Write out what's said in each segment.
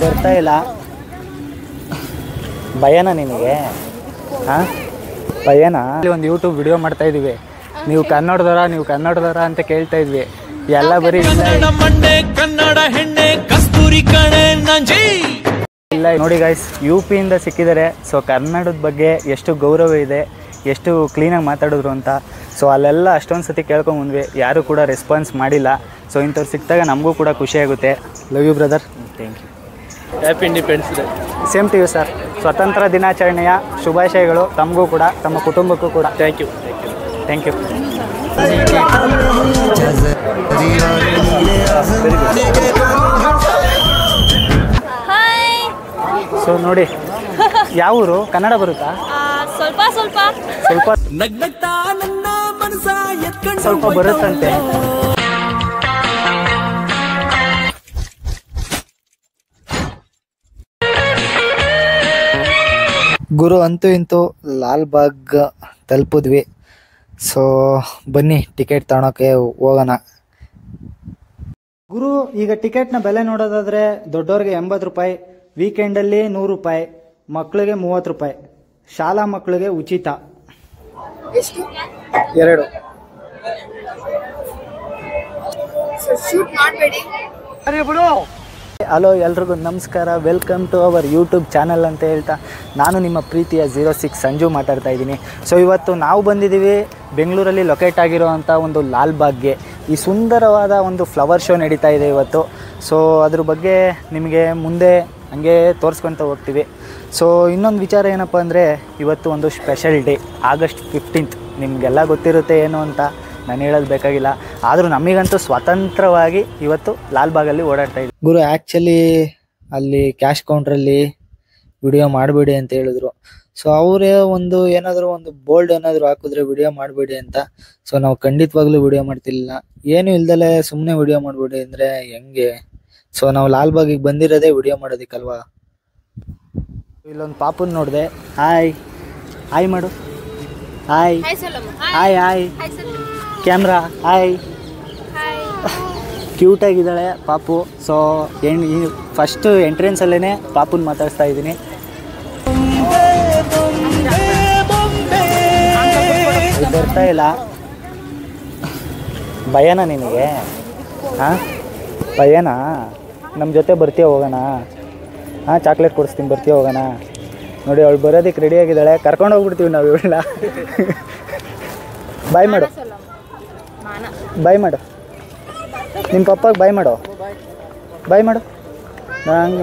ಬರ್ತಾ ಇಲ್ಲ. ಭಯನಾ ನಿನಗೆ? ಹಾಂ, ಭಯನಾ? ಒಂದು ಯೂಟ್ಯೂಬ್ ವಿಡಿಯೋ ಮಾಡ್ತಾ ಇದ್ದೀವಿ. ನೀವು ಕನ್ನಡದವರ ಅಂತ ಕೇಳ್ತಾ ಇದ್ವಿ. ಎಲ್ಲ ಬರೀ ಕನ್ನಡ ಹೆಣ್ಣೆ ಕಸ್ತೂರಿ ಕಣೆ ನಂಜಿ ಇಲ್ಲ. ನೋಡಿ ಗೈಸ್, UPಯಿಂದ ಸಿಕ್ಕಿದ್ದಾರೆ. ಸೊ ಕನ್ನಡದ ಬಗ್ಗೆ ಎಷ್ಟು ಗೌರವ ಇದೆ, ಎಷ್ಟು ಕ್ಲೀನಾಗಿ ಮಾತಾಡಿದ್ರು ಅಂತ. ಸೊ ಅಲ್ಲೆಲ್ಲ ಅಷ್ಟೊಂದು ಸತಿ ಕೇಳ್ಕೊಂಬಂದ್ವಿ, ಯಾರೂ ಕೂಡ ರೆಸ್ಪಾನ್ಸ್ ಮಾಡಿಲ್ಲ. ಸೊ ಇಂಥವ್ರು ಸಿಕ್ಕಿದಾಗ ನಮಗೂ ಕೂಡ ಖುಷಿಯಾಗುತ್ತೆ. Love you brother. Thank you. Happy independence day. Same to you sir. ಸ್ವತಂತ್ರ ದಿನಾಚರಣೆಯ ಶುಭಾಶಯಗಳು ತಮಗೂ ಕೂಡ, ತಮ್ಮ ಕುಟುಂಬಕ್ಕೂ ಕೂಡ. Thank you. Thank you. So ನೋಡಿ, ಯಾವ ಊರು? ಕನ್ನಡ ಬರುತ್ತಾ? ಸ್ವಲ್ಪ ಸ್ವಲ್ಪ ಸ್ವಲ್ಪ ಬರುತ್ತಂತೆ. ಗುರು ಅಂತೂ ಇಂತೂ ಲಾಲ್ಬಾಗ್ ತಲುಪಿದ್ವಿ. ಸೊ ಬನ್ನಿ ಟಿಕೆಟ್ ತಗೊಳಕ್ಕೆ ಹೋಗೋಣ. ಗುರು, ಈಗ ಟಿಕೆಟ್ನ ಬೆಲೆ ನೋಡೋದಾದ್ರೆ ದೊಡ್ಡವ್ರಿಗೆ 80 ರೂಪಾಯಿ, ವೀಕೆಂಡಲ್ಲಿ 100 ರೂಪಾಯಿ, ಮಕ್ಕಳಿಗೆ 30 ರೂಪಾಯಿ, ಶಾಲಾ ಮಕ್ಕಳಿಗೆ ಉಚಿತ. 2 ಹಲೋ ಎಲ್ರಿಗೂ ನಮಸ್ಕಾರ. Welcome to our YouTube channel ಅಂತ ಹೇಳ್ತಾ ನಾನು ನಿಮ್ಮ ಪ್ರೀತಿಯ 06 ಸಂಜು ಮಾತಾಡ್ತಾ ಇದ್ದೀನಿ. ಸೊ ಇವತ್ತು ನಾವು ಬಂದಿದ್ದೀವಿ ಬೆಂಗಳೂರಲ್ಲಿ ಲೊಕೇಟ್ ಆಗಿರೋವಂಥ ಒಂದು ಲಾಲ್ಬಾಗ್ಗೆ. ಈ ಸುಂದರವಾದ ಒಂದು ಫ್ಲವರ್ ಶೋ ನಡೀತಾ ಇದೆ ಇವತ್ತು. ಸೊ ಅದ್ರ ಬಗ್ಗೆ ನಿಮಗೆ ಮುಂದೆ ಹಂಗೆ ತೋರಿಸ್ಕೊತ ಹೋಗ್ತೀವಿ. ಸೊ ಇನ್ನೊಂದು ವಿಚಾರ ಏನಪ್ಪ ಅಂದರೆ, ಇವತ್ತು ಒಂದು ಸ್ಪೆಷಲ್ ಡೇ, August 15th. ನಿಮಗೆಲ್ಲ ಗೊತ್ತಿರುತ್ತೆ ಏನು ಅಂತ ನಾನು ಹೇಳೋದು ಬೇಕಾಗಿಲ್ಲ. ಆದರೂ ನಮಗಂತೂ ಸ್ವತಂತ್ರವಾಗಿ ಇವತ್ತು ಲಾಲ್ಬಾಗಲ್ಲಿ ಓಡಾಡ್ತಾ ಇದ್ದೀವಿ. ಗುರು, ಆ್ಯಕ್ಚುಲಿ ಅಲ್ಲಿ ಕ್ಯಾಶ್ ಕೌಂಟ್ರಲ್ಲಿ ವಿಡಿಯೋ ಮಾಡಬೇಡಿ ಅಂತ ಹೇಳಿದ್ರು. ಸೊ ಅವರೇ ಒಂದು ಏನಾದರೂ ಒಂದು ಬೋಲ್ಡ್ ಏನಾದರೂ ಹಾಕಿದ್ರೆ ವಿಡಿಯೋ ಮಾಡಬೇಡಿ ಅಂತ. ಸೊ ನಾವು ಖಂಡಿತವಾಗ್ಲೂ ವಿಡಿಯೋ ಮಾಡ್ತಿಲ್ಲ. ಏನು ಇಲ್ದಲೆ ಸುಮ್ಮನೆ ವಿಡಿಯೋ ಮಾಡಬೇಡಿ ಅಂದರೆ ಹೆಂಗೆ? ಸೊ ನಾವು ಲಾಲ್ಬಾಗಿಗೆ ಬಂದಿರೋದೇ ವಿಡಿಯೋ ಮಾಡೋದಕ್ಕಲ್ವಾ. ಇಲ್ಲೊಂದು ಪಾಪುನ ನೋಡಿದೆ. ಹಾಯ್ ಮಾಡು. Hi hi hi camera. Hi. ಕ್ಯೂಟಾಗಿದ್ದಾಳೆ ಪಾಪು. ಸೊ ಫಸ್ಟ್ ಎಂಟ್ರೆನ್ಸಲ್ಲೇ ಪಾಪುನ ಮಾತಾಡಿಸ್ತಾ ಇದ್ದೀನಿ. ಬರ್ತಾ ಇಲ್ಲ. ಭಯನಾ ನಿನಗೆ? ಹಾಂ, ಭಯನಾ? ನಮ್ಮ ಜೊತೆ ಬರ್ತೀಯ, ಹೋಗೋಣ? ಹಾಂ, ಚಾಕ್ಲೇಟ್ ಕೊಡಿಸ್ತೀನಿ, ಬರ್ತೀಯ, ಹೋಗೋಣ? ನೋಡಿ, ಅವಳು ಬರೋದಕ್ಕೆ ರೆಡಿಯಾಗಿದ್ದಾಳೆ. ಕರ್ಕೊಂಡು ಹೋಗ್ಬಿಡ್ತೀವಿ ನಾವು ಇವಳನ್ನ. ಬಾಯ್ ಮಾಡು, ಬಾಯ್ ಮಾಡು. ನಿಮ್ಮ ಪಪ್ಪಾಗೆ ಬಾಯ್ ಮಾಡು, ಬಾಯ್ ಮಾಡು.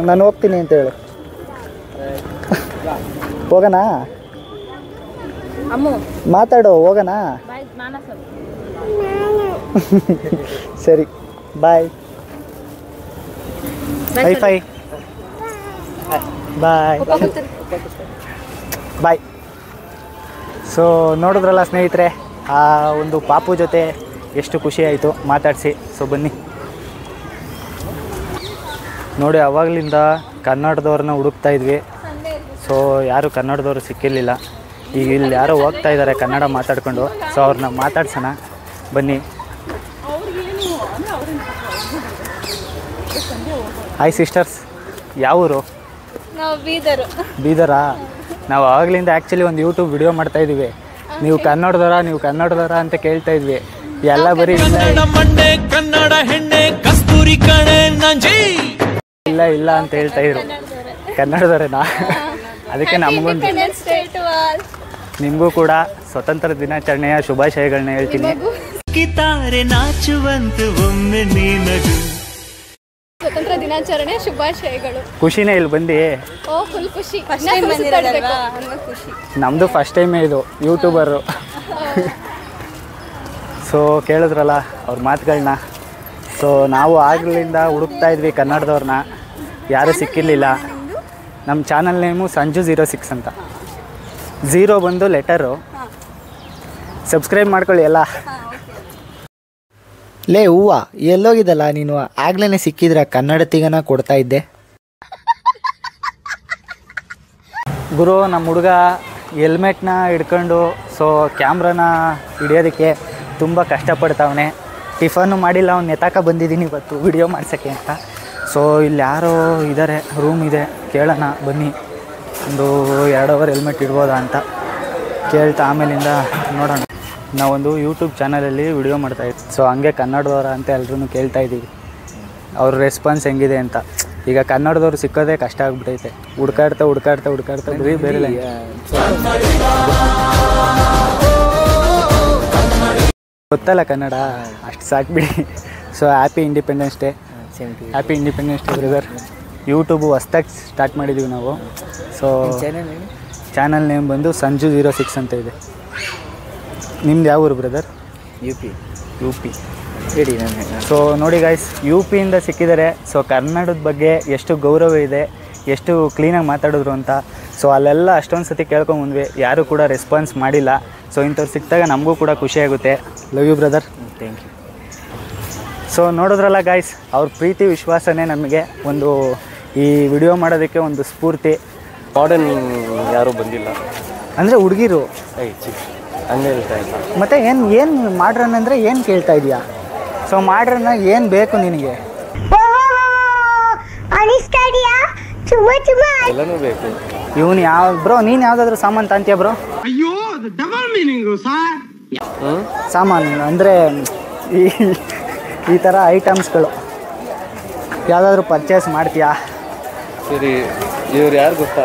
ನಾನು ಹೋಗ್ತೀನಿ ಅಂತ ಹೇಳು. ಹೋಗೋಣ? ಮಾತಾಡು, ಹೋಗೋಣ? ಸರಿ, ಬಾಯ್. ವೈಫೈ ಬಾಯ್ ಬಾಯ್. ಸೊ ನೋಡಿದ್ರಲ್ಲ ಸ್ನೇಹಿತರೆ, ಆ ಒಂದು ಪಾಪು ಜೊತೆ ಎಷ್ಟು ಖುಷಿ ಆಯಿತು ಮಾತಾಡಿಸಿ. ಸೊ ಬನ್ನಿ ನೋಡಿ, ಅವಾಗಲಿಂದ ಕನ್ನಡದವ್ರನ್ನ ಹುಡುಕ್ತಾ ಇದ್ವಿ. ಸೊ ಯಾರು ಕನ್ನಡದವರು ಸಿಕ್ಕಿರಲಿಲ್ಲ. ಈಗ ಇಲ್ಲಿ ಯಾರೋ ಹೋಗ್ತಾ ಇದ್ದಾರೆ ಕನ್ನಡ ಮಾತಾಡ್ಕೊಂಡು. ಸೊ ಅವ್ರನ್ನ ಮಾತಾಡ್ಸೋಣ ಬನ್ನಿ. ಹಾಯ್ ಸಿಸ್ಟರ್ಸ್, ಯಾವ ಊರು? ಬೀದರಾ? ನಾವು ಆವಾಗಲಿಂದ ಆ್ಯಕ್ಚುಲಿ ಒಂದು ಯೂಟ್ಯೂಬ್ ವಿಡಿಯೋ ಮಾಡ್ತಾ ಇದ್ದೀವಿ. ನೀವು ಕನ್ನಡದವರ ಅಂತ ಕೇಳ್ತಾ ಇದ್ವಿ. ಎಲ್ಲ ಬರೀ ಕನ್ನಡ ಹೆಣ್ಣೆ ಕಸ್ತೂರಿ ಕಣೆ ನಂಜಿ ಇಲ್ಲ ಅಂತ ಹೇಳ್ತಾ ಇದ್ರು. ಕನ್ನಡದವರೇನಾ? ಅದಕ್ಕೆ ನಮಗೊಂದು, ನಿಮಗೂ ಕೂಡ ಸ್ವತಂತ್ರ ದಿನಾಚರಣೆಯ ಶುಭಾಶಯಗಳನ್ನ ಹೇಳ್ತೀನಿ. ಸ್ವತಂತ್ರ ದಿನಾಚರಣೆ ಶುಭಾಶಯಗಳು. ಖುಷಿನೇ ಇಲ್ಲಿ ಬಂದು? ಫುಲ್ ಖುಷಿ. ನಮ್ಮದು ಫಸ್ಟ್ ಟೈಮೇ ಇದು ಯೂಟ್ಯೂಬರು. ಸೊ ಕೇಳಿದ್ರಲ್ಲ ಅವ್ರ ಮಾತುಗಳನ್ನ. ಸೊ ನಾವು ಆಗಲಿಂದ ಹುಡುಕ್ತಾ ಇದ್ವಿ ಕನ್ನಡದವ್ರನ್ನ, ಯಾರೂ ಸಿಕ್ಕಿರಲಿಲ್ಲ. ನಮ್ಮ ಚಾನಲ್ ನೇಮು ಸಂಜು 06 ಅಂತ. 0 ಬಂದು ಲೆಟರು. ಸಬ್ಸ್ಕ್ರೈಬ್ ಮಾಡ್ಕೊಳ್ಳಿ ಎಲ್ಲ. ಲೇ ಹೂವ, ಎಲ್ಲೋಗಿದ್ದಲ್ಲ ನೀನು? ಆಗ್ಲೇ ಸಿಕ್ಕಿದ್ರೆ ಕನ್ನಡತಿಗನ ಕೊಡ್ತಾ ಇದ್ದೆ. ಗುರು, ನಮ್ಮ ಹುಡುಗ ಹೆಲ್ಮೆಟ್ನ ಹಿಡ್ಕೊಂಡು ಸೊ ಕ್ಯಾಮ್ರಾನ ಹಿಡಿಯೋದಕ್ಕೆ ತುಂಬ ಕಷ್ಟಪಡ್ತಾವನೆ. ಟಿಫನ್ನು ಮಾಡಿಲ್ಲ, ಅವ್ನು ಎತ್ತಾಕ ಬಂದಿದ್ದೀನಿ ಇವತ್ತು ವಿಡಿಯೋ ಮಾಡ್ಸೋಕ್ಕೆ ಅಂತ. ಸೊ ಇಲ್ಲಿ ಯಾರೋ ಇದ್ದಾರೆ, ರೂಮ್ ಇದೆ, ಕೇಳೋಣ ಬನ್ನಿ. ಒಂದು 2 ಅವರ್ ಹೆಲ್ಮೆಟ್ ಇಡ್ಬೋದಾ ಅಂತ ಕೇಳ್ತಾ ಆಮೇಲಿಂದ ನೋಡೋಣ. ನಾವೊಂದು ಯೂಟ್ಯೂಬ್ ಚಾನಲಲ್ಲಿ ವಿಡಿಯೋ ಮಾಡ್ತಾಯಿದ್ವಿ. ಸೊ ಹಂಗೆ ಕನ್ನಡದವರ ಅಂತ ಎಲ್ಲರೂ ಕೇಳ್ತಾ ಇದ್ದೀವಿ, ಅವ್ರ ರೆಸ್ಪಾನ್ಸ್ ಹೆಂಗಿದೆ ಅಂತ. ಈಗ ಕನ್ನಡದವ್ರು ಸಿಕ್ಕೋದೇ ಕಷ್ಟ ಆಗ್ಬಿಟ್ಟೈತೆ. ಹುಡ್ಕಾಡ್ತಾ ಬರೀ ಬೇರೆ ಗೊತ್ತಲ್ಲ ಕನ್ನಡ, ಅಷ್ಟು ಸಾಕ್ಬಿಡಿ. So happy independence day. Happy independence day brother. YouTube ಹೊಸ್ದಾಗಿ ಸ್ಟಾರ್ಟ್ ಮಾಡಿದ್ದೀವಿ ನಾವು. ಸೊ ಚಾನಲ್ ನೇಮ್ ಬಂದು ಸಂಜು 06 ಅಂತ ಇದೆ. ನಿಮ್ದು ಯಾವ ಊರು ಬ್ರದರ್? U P. ಹೇಳಿ. ಸೊ ನೋಡಿ ಗಾಯ್ಸ್, ಯು ಪಿಯಿಂದ ಸಿಕ್ಕಿದ್ದಾರೆ. ಸೊ ಕನ್ನಡದ ಬಗ್ಗೆ ಎಷ್ಟು ಗೌರವ ಇದೆ, ಎಷ್ಟು ಕ್ಲೀನಾಗಿ ಮಾತಾಡಿದ್ರು ಅಂತ. ಸೊ ಅಲ್ಲೆಲ್ಲ ಅಷ್ಟೊಂದು ಸತಿ ಕೇಳ್ಕೊಂಬಂದ್ವಿ, ಯಾರೂ ಕೂಡ ರೆಸ್ಪಾನ್ಸ್ ಮಾಡಿಲ್ಲ. ಸೊ ಇಂಥವ್ರು ಸಿಕ್ಕಿದಾಗ ನಮಗೂ ಕೂಡ ಖುಷಿಯಾಗುತ್ತೆ. Love you brother. Thank you. So ನೋಡಿದ್ರಲ್ಲ ಗಾಯ್ಸ್, ಅವ್ರ ಪ್ರೀತಿ ವಿಶ್ವಾಸನೇ ನಮಗೆ ಒಂದು ಈ ವಿಡಿಯೋ ಮಾಡೋದಕ್ಕೆ ಒಂದು ಸ್ಫೂರ್ತಿ. ಮಾಡರ್ನ್ ಯಾರೂ ಬಂದಿಲ್ಲ ಅಂದರೆ ಹುಡುಗಿರು ಹಂಗೆ ಹೇಳ್ತಾ ಇಲ್ಲ. ಮತ್ತು ಏನು ಮಾಡ್ರನ್ ಅಂದರೆ ಏನು ಕೇಳ್ತಾ ಇದೆಯಾ? ಸೊ ಮಾಡ್ರನ್ನ ಏನು ಬೇಕು ನಿನಗೆ? ಎಲ್ಲನೂ ಬೇಕು. ಇವನು ಯಾವ ಬ್ರೋ, ನೀನು ಯಾವುದಾದ್ರೂ ಸಾಮಾನು ತಾಂತೀಯ ಬ್ರೋ? ಅಯ್ಯೋ ಡಬಲ್ ಮೀನಿಂಗು ಸಾರ್. ಸಾಮಾನು ಅಂದರೆ ಈ ಥರ ಐಟಮ್ಸ್ಗಳು ಯಾವುದಾದ್ರೂ ಪರ್ಚೇಸ್ ಮಾಡ್ತೀಯಾ? ಸರಿ, ಇವ್ರು ಯಾರು ಗೊತ್ತಾ?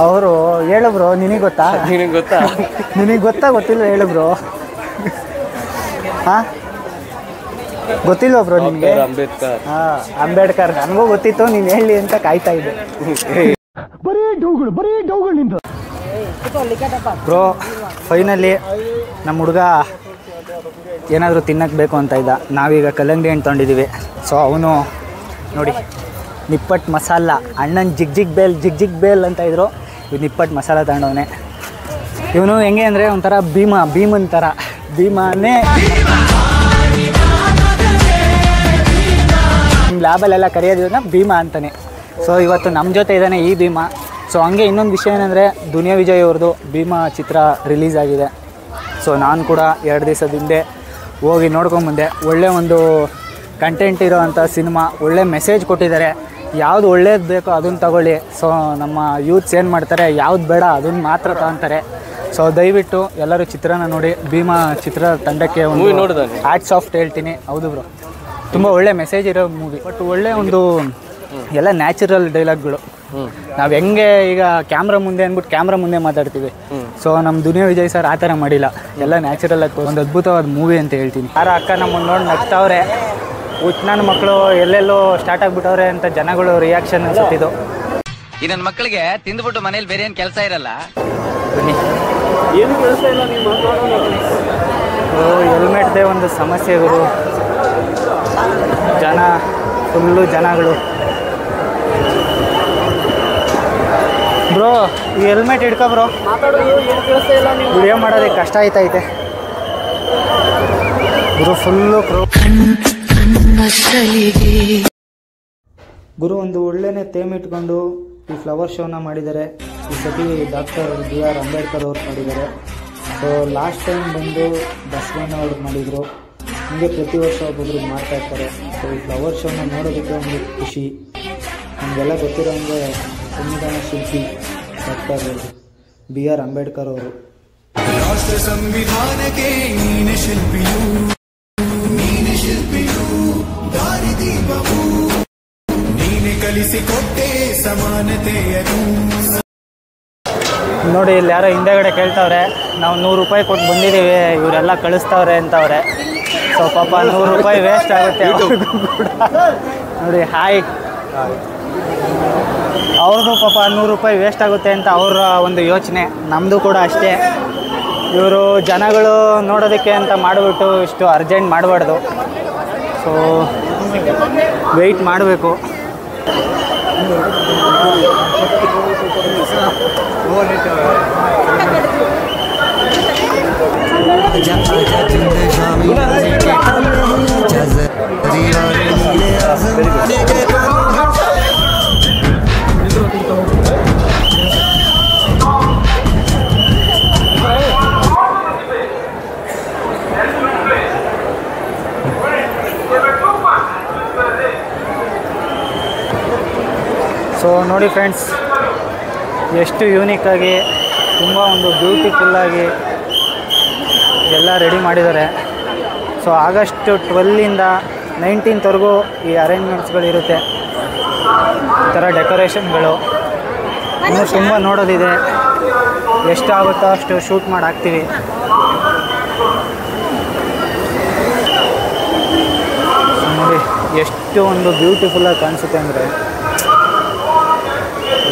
ಅವರು ಹೇಳು ಬ್ರೋ. ನಿನಗೆ ಗೊತ್ತಾ? ನಿನಗೆ ಗೊತ್ತಾ? ನಿನಗೆ ಗೊತ್ತಾ ಗೊತ್ತಿಲ್ಲ ಹೇಳು ಬ್ರೋ. ಹಾಂ, ಗೊತ್ತಿಲ್ವ ಬ್ರೋ ನಿಮಗೆ? ಅಂಬೇಡ್ಕರ್. ಹಾಂ, ಅಂಬೇಡ್ಕರ್. ನನಗೂ ಗೊತ್ತಿತ್ತು, ನೀನು ಹೇಳಿ ಅಂತ ಕಾಯ್ತಾ ಇದ್ದೆ. ಬ್ರೋ ಫೈನಲಿ ನಮ್ಮ ಹುಡುಗ ಏನಾದರೂ ತಿನ್ನಕ್ಕೆ ಬೇಕು ಅಂತ ಇದ್ದ. ನಾವೀಗ ಕಲ್ಲಂಗಡಿ ಹಣ್ಣು ತೊಗೊಂಡಿದ್ದೀವಿ. ಸೊ ಅವನು ನೋಡಿ ನಿಪ್ಪಟ್ಟು ಮಸಾಲ, ಅಣ್ಣನ ಜಿಗ್ ಬೇಲ್ ಅಂತ ಇದ್ರು. ಇವು ನಿಪ್ಪಟ್ಟು ಮಸಾಲ ತಗೊಂಡವನೆ. ಇವನು ಹೆಂಗೆ ಅಂದರೆ ಒಂಥರ ಭೀಮನ್ ಥರ. ಭೀಮನೇ ನಿಮ್ಮ ಲ್ಯಾಬಲ್ಲೆಲ್ಲ ಕರೆಯೋದಿಲ್ಲ ಭೀಮ ಅಂತಾನೆ. ಸೊ ಇವತ್ತು ನಮ್ಮ ಜೊತೆ ಇದ್ದಾನೆ ಈ ಭೀಮ. ಸೊ ಹಂಗೆ ಇನ್ನೊಂದು ವಿಷಯ ಏನಂದರೆ ದುನಿಯಾ ವಿಜಯ್ ಅವ್ರದ್ದು ಭೀಮ ಚಿತ್ರ ರಿಲೀಸ್ ಆಗಿದೆ. ಸೊ ನಾನು ಕೂಡ 2 ದಿವಸದ ಹಿಂದೆ ಹೋಗಿ ನೋಡ್ಕೊಂಬಂದೆ. ಒಳ್ಳೆ ಒಂದು ಕಂಟೆಂಟ್ ಇರೋ ಅಂಥ ಸಿನಿಮಾ, ಒಳ್ಳೆ ಮೆಸೇಜ್ ಕೊಟ್ಟಿದ್ದಾರೆ. ಯಾವುದು ಒಳ್ಳೇದು ಬೇಕೋ ಅದನ್ನು ತಗೊಳ್ಳಿ. ಸೊ ನಮ್ಮ ಯೂತ್ಸ್ ಏನು ಮಾಡ್ತಾರೆ, ಯಾವ್ದು ಬೇಡ ಅದನ್ನು ಮಾತ್ರ ತಗೊತಾರೆ. ಸೊ ದಯವಿಟ್ಟು ಎಲ್ಲರೂ ಚಿತ್ರನ ನೋಡಿ. ಭೀಮ ಚಿತ್ರ ತಂಡಕ್ಕೆ ಒಂದು ಹ್ಯಾಟ್ಸ್ ಆಫ್ ಹೇಳ್ತೀನಿ. ಹೌದು ಬ್ರೋ, ತುಂಬ ಒಳ್ಳೆ ಮೆಸೇಜ್ ಇರೋ ಮೂವಿ. ಬಟ್ ಒಳ್ಳೆ ಒಂದು ಎಲ್ಲ ನ್ಯಾಚುರಲ್ ಡೈಲಾಗ್ಗಳು. ನಾವು ಹೆಂಗೆ ಈಗ ಕ್ಯಾಮ್ರಾ ಮುಂದೆ ಮಾತಾಡ್ತೀವಿ. ಸೊ ನಮ್ಮ ದುನಿಯಾ ವಿಜಯ್ ಸರ್ ಆ ಥರ ಮಾಡಿಲ್ಲ, ಎಲ್ಲ ನ್ಯಾಚುರಲ್ ಆಗಿ ಒಂದು ಅದ್ಭುತವಾದ ಮೂವಿ ಅಂತ ಹೇಳ್ತೀನಿ. ಯಾರ ಅಕ್ಕ ನಮ್ಮನ್ನು ನೋಡಿ ನಗ್ತಾವ್ರೆ, ನನ್ನ ಮಕ್ಕಳು ಎಲ್ಲೆಲ್ಲೋ ಸ್ಟಾರ್ಟ್ ಆಗಿಬಿಟ್ಟವ್ರೆ ಅಂತ ಜನಗಳು ರಿಯಾಕ್ಷನ್ ಅನ್ಸುತ್ತಿದ್ದು. ಈ ನನ್ನ ಮಕ್ಕಳಿಗೆ ತಿಂದ್ಬಿಟ್ಟು ಮನೇಲಿ ಬೇರೆ ಏನು ಕೆಲಸ ಇರಲ್ಲ. ಏನು ಕೆಲಸ ಇಲ್ಲ. ನೀವು ಹೆಲ್ಮೆಟ್ದೇ ಒಂದು ಸಮಸ್ಯೆ ಗುರು. ಫುಲ್ಲು ಜನಗಳು. ಬ್ರೋ ಈ ಹೆಲ್ಮೆಟ್ ಹಿಡ್ಕೊ ಬ್ರೋ. ವಿಡಿಯೋ ಮಾಡೋದಕ್ಕೆ ಕಷ್ಟ ಆಯ್ತೈತೆ ಗುರು. ಫುಲ್ಲು ಗುರು ಒಂದು ಒಳ್ಳೆನೇ ಥೀಮ್ ಇಟ್ಕೊಂಡು ಈ ಫ್ಲವರ್ ಶೋನ ಮಾಡಿದ್ದಾರೆ. ಈ ಸತಿ ಡಾಕ್ಟರ್ BR ಅಂಬೇಡ್ಕರ್ ಅವ್ರು ಮಾಡಿದ್ದಾರೆ. ಸೊ ಲಾಸ್ಟ್ ಟೈಮ್ ಬಂದು ಬಸವಣ್ಣ ಅವ್ರು ಮಾಡಿದರು. ಹೀಗೆ ಪ್ರತಿ ವರ್ಷ ಒಬ್ಬೊಬ್ರು ಮಾಡ್ತಾ ಇರ್ತಾರೆ. ಸೊ ಈ ಫ್ಲವರ್ ಶೋನ ನೋಡೋದಕ್ಕೆ ಒಂದು ಖುಷಿ. ನಮಗೆಲ್ಲ ಗೊತ್ತಿರೋ ಹಂಗೆ ಸಂವಿಧಾನ ಶಿಲ್ಪಿ ಡಾಕ್ಟರ್ BR ಅಂಬೇಡ್ಕರ್ ಅವರು. ರಾಷ್ಟ್ರ ಸಂವಿಧಾನಕ್ಕೆ ನೀನೆ ಶಿಲ್ಪಿಯು, ದಾರಿದೀಪವು ನೀನೆ ಕಲಿಸಿಕೊಟ್ಟೆ ಸಮಾನತೆಯನ್ನು. ನೋಡಿ ಇಲ್ಲಿ ಯಾರೋ ಹಿಂದೆಗಡೆ ಕೇಳ್ತಾವ್ರೆ, ನಾವು 100 ರೂಪಾಯಿ ಕೊಟ್ಟು ಬಂದಿದ್ದೀವಿ, ಇವರೆಲ್ಲ ಕಳಿಸ್ತವ್ರೆ ಅಂತವ್ರೆ. ಸೊ ಪಾಪ 100 ರೂಪಾಯಿ ವೇಸ್ಟ್ ಆಗುತ್ತೆ ಅವ್ರಿಗೂ ಕೂಡ. ನೋಡಿ ಹಾಯ್, ಅವ್ರಿಗೂ ಪಾಪ 100 ರೂಪಾಯಿ ವೇಸ್ಟ್ ಆಗುತ್ತೆ ಅಂತ ಅವರ ಒಂದು ಯೋಚನೆ. ನಮ್ಮದು ಕೂಡ ಅಷ್ಟೇ. ಇವರು ಜನಗಳು ನೋಡೋದಕ್ಕೆ ಅಂತ ಮಾಡಿಬಿಟ್ಟು ಇಷ್ಟು ಅರ್ಜೆಂಟ್ ಮಾಡಬಾರ್ದು. ಸೊ ವೆಯ್ಟ್ ಮಾಡಬೇಕು. ಸೊ ನೋಡಿ ಫ್ರೆಂಡ್ಸ್, ಎಷ್ಟು ಯೂನಿಕ್ಕಾಗಿ ತುಂಬ ಒಂದು ಬ್ಯೂಟಿಫುಲ್ಲಾಗಿ ಎಲ್ಲ ರೆಡಿ ಮಾಡಿದ್ದಾರೆ. ಸೊ ಆಗಸ್ಟ್ 12ಇಂದ 19th ಈ ಅರೇಂಜ್ಮೆಂಟ್ಸ್ಗಳಿರುತ್ತೆ. ಈ ಥರ ಡೆಕೋರೇಷನ್ಗಳು ಇನ್ನೂ ತುಂಬ ನೋಡೋದಿದೆ. ಎಷ್ಟಾಗುತ್ತೋ ಅಷ್ಟು ಶೂಟ್ ಮಾಡಿ ಹಾಕ್ತೀವಿ. ನೋಡಿ ಎಷ್ಟು ಒಂದು ಬ್ಯೂಟಿಫುಲ್ಲಾಗಿ ಕಾಣಿಸುತ್ತೆ ಅಂದರೆ,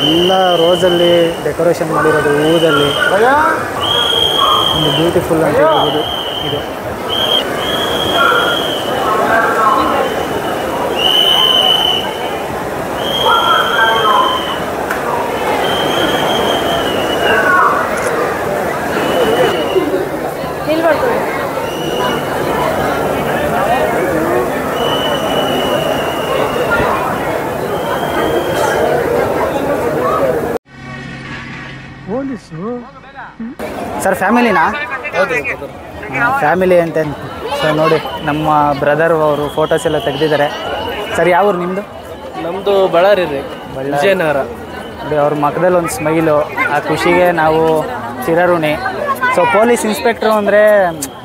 ಎಲ್ಲ ರೋಸಲ್ಲಿ ಡೆಕೋರೇಷನ್ ಮಾಡಿರೋದು, ಹೂದಲ್ಲಿ ಒಂದು ಬ್ಯೂಟಿಫುಲ್ ಅಂತ ಹೇಳ್ಬೋದು ಇದು. ಸರ್ ಫ್ಯಾಮಿಲಿನಾ? ಫ್ಯಾಮಿಲಿ ಅಂತ. ಸೊ ನೋಡಿ ನಮ್ಮ ಬ್ರದರ್ ಅವರು ಫೋಟೋಸ್ ಎಲ್ಲ ತೆಗೆದಿದ್ದಾರೆ. ಸರ್ ಯಾವ ಊರು ನಿಮ್ಮದು? ನಮ್ಮದು ಬಳ್ಳಾರಿ ರೀ, ವಿಜಯನಗರ. ನೋಡಿ ಅವ್ರ ಮಖದಲ್ಲಿ ಒಂದು ಸ್ಮೈಲು, ಆ ಖುಷಿಗೆ ನಾವು ಚಿರಋಣಿ. ಸೊ ಪೊಲೀಸ್ ಇನ್ಸ್ಪೆಕ್ಟ್ರು ಅಂದರೆ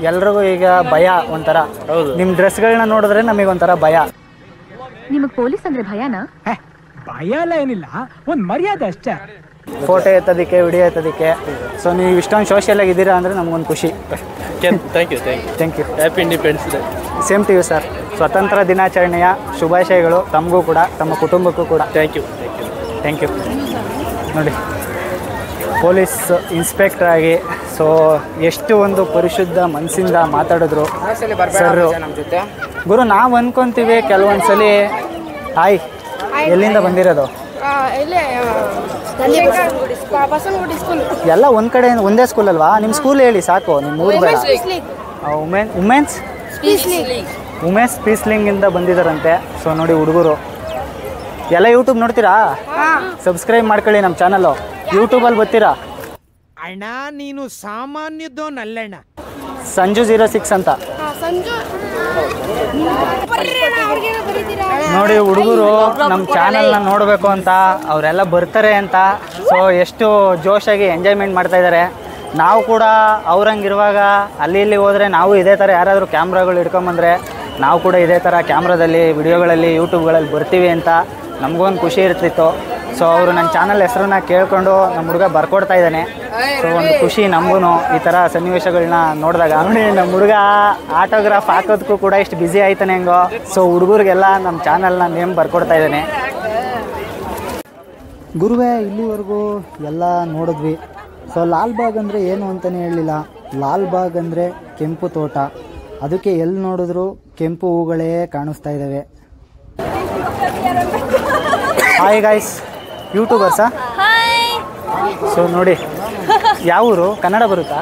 ಎಲ್ರಿಗೂ ಈಗ ಭಯ ಒಂಥರ. ಹೌದು. ನಿಮ್ಮ ಡ್ರೆಸ್ಗಳನ್ನ ನೋಡಿದ್ರೆ ನಮಗೊಂಥರ ಭಯ. ನಿಮಗೆ ಪೊಲೀಸ್ ಅಂದರೆ ಭಯನಾ? ಭಯ ಎಲ್ಲ ಏನಿಲ್ಲ, ಒಂದು ಮರ್ಯಾದೆ ಅಷ್ಟೇ. ಫೋಟೋ ಎತ್ತೋದಕ್ಕೆ, ವಿಡಿಯೋ ಎತ್ತೋದಕ್ಕೆ. ಸೊ ನೀವು ಇಷ್ಟೊಂದು ಸೋಷಿಯಲಾಗಿ ಇದ್ದೀರಾ ಅಂದರೆ ನಮಗೊಂದು ಖುಷಿ. Thank you. Happy independence day. Same to you sir. ಸ್ವತಂತ್ರ ದಿನಾಚರಣೆಯ ಶುಭಾಶಯಗಳು ತಮಗೂ ಕೂಡ, ತಮ್ಮ ಕುಟುಂಬಕ್ಕೂ ಕೂಡ. Thank you. ನೋಡಿ ಪೊಲೀಸ್ ಇನ್ಸ್ಪೆಕ್ಟರ್ ಆಗಿ ಸೊ ಎಷ್ಟು ಒಂದು ಪರಿಶುದ್ಧ ಮನಸ್ಸಿಂದ ಮಾತಾಡಿದ್ರು ಸರ್. ಗುರು ನಾವು ಅಂದ್ಕೊತೀವಿ ಕೆಲವೊಂದ್ಸಲಿ, ಹಾಯ್ ಎಲ್ಲಿಂದ ಬಂದಿರೋದು? ಎಲ್ಲ ಒಂದು ಕಡೆ ಒಂದೇ ಸ್ಕೂಲ್ ಅಲ್ವಾ? ನಿಮ್ಮ ಸ್ಕೂಲ್ ಹೇಳಿ ಸಾಕು, ನಿಮ್ಮ ಊರು ಬೇಡ. ವುಮೆನ್ಸ್ ಪೀಸ್ಲಿಂಗಿಂದ ಬಂದಿದ್ದಾರಂತೆ. ಸೊ ನೋಡಿ ಹುಡುಗರು ಎಲ್ಲ ಯೂಟ್ಯೂಬ್ ನೋಡ್ತೀರಾ? ಸಬ್ಸ್ಕ್ರೈಬ್ ಮಾಡ್ಕೊಳ್ಳಿ ನಮ್ಮ ಚಾನಲ್ಲು. ಯೂಟ್ಯೂಬಲ್ಲಿ ಬರ್ತೀರಾ? ಅಣ್ಣ ನೀನು ಸಾಮಾನ್ಯದೋನಲ್ಲಣ್ಣ. ಸಂಜು 06 ಅಂತ ನೋಡಿ ಹುಡುಗರು ನಮ್ಮ ಚಾನಲ್ನ ನೋಡಬೇಕು ಅಂತ ಅವರೆಲ್ಲ ಬರ್ತಾರೆ ಅಂತ. ಸೊ ಎಷ್ಟು ಜೋಶಾಗಿ ಎಂಜಾಯ್ಮೆಂಟ್ ಮಾಡ್ತಾ ಇದ್ದಾರೆ. ನಾವು ಕೂಡ ಅವ್ರಂಗಿರುವಾಗ ಅಲ್ಲಿ ಇಲ್ಲಿ ಹೋದರೆ ನಾವು ಇದೇ ಥರ ಯಾರಾದರೂ ಕ್ಯಾಮ್ರಾಗಳು ಹಿಡ್ಕೊಂಬಂದರೆ ನಾವು ಕೂಡ ಇದೇ ಥರ ಕ್ಯಾಮ್ರಾದಲ್ಲಿ, ವಿಡಿಯೋಗಳಲ್ಲಿ, ಯೂಟ್ಯೂಬ್ಗಳಲ್ಲಿ ಬರ್ತೀವಿ ಅಂತ ನಮಗೊಂದು ಖುಷಿ ಇರ್ತಿತ್ತು. ಸೊ ಅವರು ನನ್ನ ಚಾನಲ್ ಹೆಸರನ್ನ ಕೇಳಿಕೊಂಡು ನಮ್ಮ ಹುಡುಗ ಬರ್ಕೊಡ್ತಾ ಇದ್ದಾನೆ. ಸೊ ಒಂದು ಖುಷಿ ನಮಗೂ ಈ ಥರ ಸನ್ನಿವೇಶಗಳನ್ನ ನೋಡಿದಾಗ. ನೋಡಿ ನಮ್ಮ ಹುಡುಗ ಆಟೋಗ್ರಾಫ್ ಹಾಕೋದಕ್ಕೂ ಕೂಡ ಇಷ್ಟು ಬ್ಯುಸಿ ಆಯ್ತಾನೆ ಹೆಂಗೋ. ಸೊ ಹುಡುಗರಿಗೆಲ್ಲ ನಮ್ಮ ಚಾನಲ್ನ ನೇಮ್ ಬರ್ಕೊಡ್ತಾ ಇದ್ದಾನೆ. ಗುರುವೇ ಇಲ್ಲಿವರೆಗೂ ಎಲ್ಲ ನೋಡಿದ್ವಿ. ಸೊ ಲಾಲ್ಬಾಗ್ ಅಂದರೆ ಏನು ಅಂತಲೇ ಹೇಳಲಿಲ್ಲ. ಲಾಲ್ಬಾಗ್ ಅಂದರೆ ಕೆಂಪು ತೋಟ. ಅದಕ್ಕೆ ಎಲ್ಲಿ ನೋಡಿದ್ರು ಕೆಂಪು ಹೂಗಳೇ ಕಾಣಿಸ್ತಾ ಇದ್ದಾವೆ. Hi guys, ಯೂಟ್ಯೂಬರ್ಸಾ? ಸೊ ನೋಡಿ ಯಾವ ಊರು? ಕನ್ನಡ ಬರುತ್ತಾ?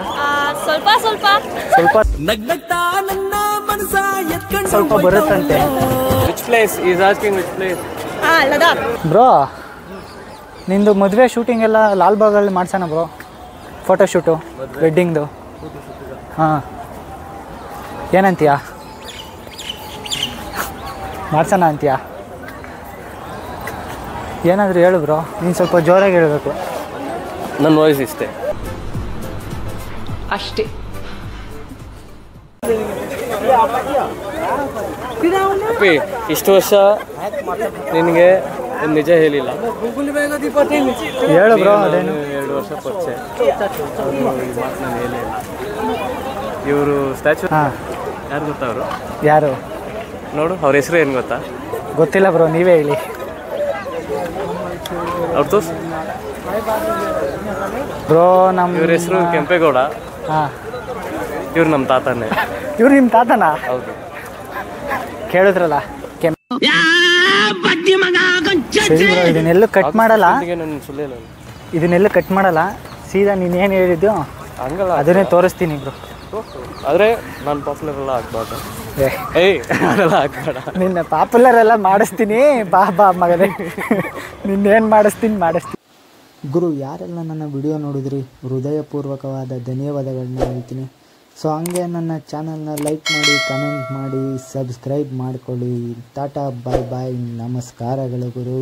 ಸ್ವಲ್ಪ ಬರುತ್ತಂತೆ. ಬ್ರೋ ನಿಂದು ಮದುವೆ ಶೂಟಿಂಗ್ ಎಲ್ಲ ಲಾಲ್ಬಾಗಲ್ಲಿ ಮಾಡ್ಸೋಣ ಬ್ರೋ, ಫೋಟೋಶೂಟು ವೆಡ್ಡಿಂಗ್ದು. ಹಾಂ ಏನಂತೀಯಾ? ಮಾಡ್ಸೋಣ ಅಂತೀಯಾ? ಏನಾದರೂ ಹೇಳು ಬ್ರೋ, ನೀನು ಸ್ವಲ್ಪ ಜೋರಾಗಿ ಹೇಳಬೇಕು. ನನ್ನ ವಾಯ್ಸ್ ಇಷ್ಟೇ ಅಷ್ಟೇ. ಇಷ್ಟು ವರ್ಷ ನಿನಗೆ ನಿಜ ಹೇಳಿಲ್ಲ. ಹೇಳು ಬ್ರೋ. ಅದೇನು 2 ವರ್ಷ ಪರಿಚಯ, ಇವರು ಸ್ಟ್ಯಾಚು. ಹಾಂ ಯಾರು ಗೊತ್ತಾ ಅವರು? ಯಾರು? ನೋಡು ಅವ್ರ ಹೆಸರು ಏನು ಗೊತ್ತಾ? ಗೊತ್ತಿಲ್ಲ ಬ್ರೋ, ನೀವೇ ಹೇಳಿ. ಅವ್ರು ತೋರ್ಸು. ಬ್ರೋ ನಮ್ಮ ಇವ್ರ ಹೆಸರು ಕೆಂಪೇಗೌಡ. ಹಾಂ ಇವ್ರು ನಮ್ಮ ತಾತನೇ. ಇವ್ರು ನಿಮ್ಮ ತಾತನಾ? ಹೌದು. ಕೇಳಿದ್ರಲ್ಲ ಸರಿ ಬ್ರೋ, ಇದನ್ನೆಲ್ಲೂ ಕಟ್ ಮಾಡಲ್ಲ. ಇದನ್ನೆಲ್ಲೂ ಕಟ್ ಮಾಡಲ್ಲ. ಸೀದಾ ನೀನೇನು ಹೇಳಿದ್ಯೋ ಹಂಗಲ್ಲ, ಅದನ್ನೇ ತೋರಿಸ್ತೀನಿ ಬ್ರೋ. ಆದರೆ ನಾನು ಪಾಪ್ಯುಲರ್ ಎಲ್ಲ ಆಗ್ಬಾರ್ದು. ಅದೆಲ್ಲ ಆಗ್ಬೇಡ. ನಿನ್ನ ಪಾಪ್ಯುಲರ್ ಎಲ್ಲ ಮಾಡಿಸ್ತೀನಿ. ಬಾ ಬಾ ಮಗನೇ, ನಿನ್ನೇನು ಮಾಡಿಸ್ತೀನಿ. ಗುರು, ಯಾರೆಲ್ಲ ನನ್ನ ವಿಡಿಯೋ ನೋಡಿದ್ರಿ ಹೃದಯಪೂರ್ವಕವಾದ ಧನ್ಯವಾದಗಳನ್ನ ಹೇಳ್ತೀನಿ. ಸೊ ಹಂಗೆ ನನ್ನ ಚಾನಲ್ನ ಲೈಕ್ ಮಾಡಿ, ಕಮೆಂಟ್ ಮಾಡಿ, ಸಬ್ಸ್ಕ್ರೈಬ್ ಮಾಡ್ಕೊಳ್ಳಿ. ಟಾಟಾ, ಬಾಯ್ ಬಾಯ್, ನಮಸ್ಕಾರಗಳು ಗುರು.